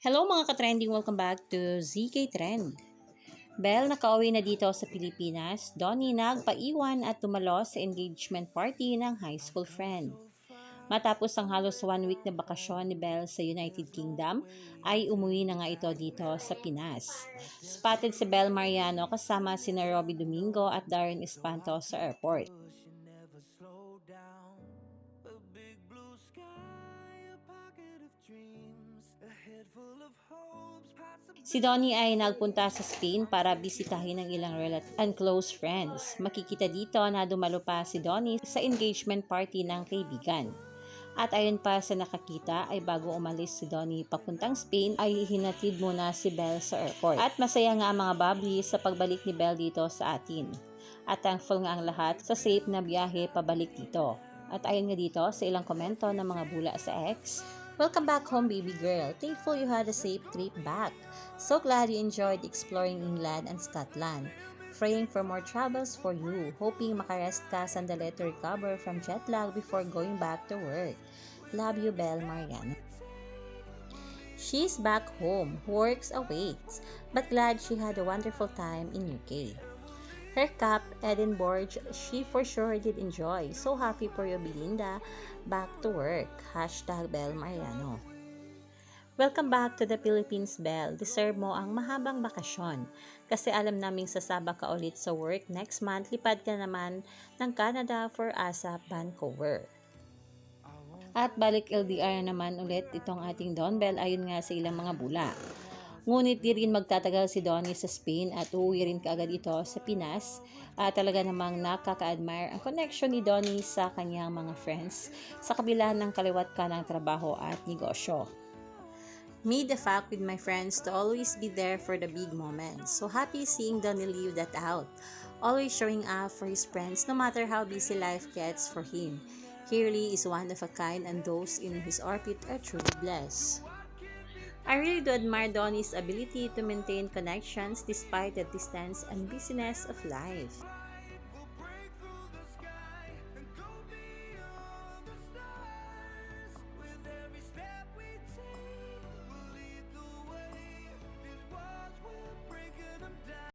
Hello mga ka-trending, welcome back to ZK Trend. Belle nakauwi na dito sa Pilipinas, Donnie nagpaiwan at tumalo sa engagement party ng high school friend. Matapos ang halos 1 week na bakasyon ni Belle sa United Kingdom, ay umuwi na nga ito dito sa Pinas. Spotted si Belle Mariano kasama sina Robbie Domingo at Darren Espanto sa airport. Si Donnie ay nagpunta sa Spain para bisitahin ang ilang relative and close friends. Makikita dito na dumalo pa si Donnie sa engagement party ng kaibigan. At ayon pa sa nakakita ay bago umalis si Donnie papuntang Spain ay hinatid muna si Belle sa airport. At masaya nga ang mga bubbly sa pagbalik ni Belle dito sa atin. At thankful nga ang lahat sa safe na biyahe pabalik dito. At ayon nga dito sa ilang komento ng mga bula sa X, "Welcome back home, baby girl. Thankful you had a safe trip back. So glad you enjoyed exploring England and Scotland. Praying for more travels for you. Hoping makarest ka sandali to recover from jet lag before going back to work. Love you, Belle Mariano." She's back home. Works awaits. But glad she had a wonderful time in UK. Her cap, Edinburgh, she for sure did enjoy. So happy for you, Belinda. Back to work. #Belle Mariano. Welcome back to the Philippines, Belle. Deserve mo ang mahabang bakasyon. Kasi alam naming sasaba ka ulit sa work next month, lipad ka naman ng Canada for ASAP Vancouver. At balik LDR naman ulit itong ating Don Belle ayon nga sa ilang mga bula. Ngunit di rin magtatagal si Donnie sa Spain at uuwi rin kaagad ito sa Pinas. Talaga namang nakaka-admire ang connection ni Donnie sa kanyang mga friends sa kabila ng kaliwat ka ng trabaho at negosyo. Made the fact with my friends to always be there for the big moments. So happy seeing Donnie live that out. Always showing up for his friends no matter how busy life gets for him. He really is one of a kind and those in his orbit are truly blessed. I really do admire Donnie's ability to maintain connections despite the distance and busyness of life.